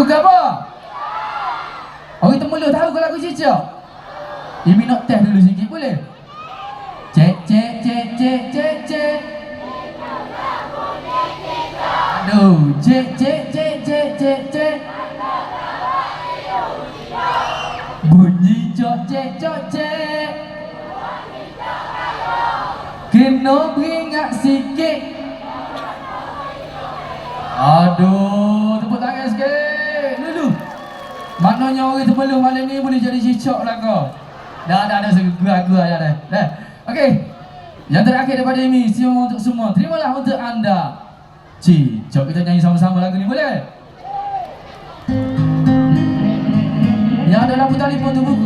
ke apa? Orang Temerloh tahu ke lagu cicak? Imi nak test dulu sikit boleh? Cek cek cek cek cek cek. Aduh, cek cek cek cek cek cek. Bunyi cok cek cok cek. Kena beringat sikit. Aduh, tepuk tangan sikit dulu. Maknanya orang Temerloh malam ni boleh jadi cicak lah kau. Dah segera-gera dah. Okey. Yang terakhir daripada Imi, siapa untuk semua. Terimalah untuk anda. Cicak, kita nyanyi sama-sama lagu ni boleh? Yang ada lampu telefon tu buka.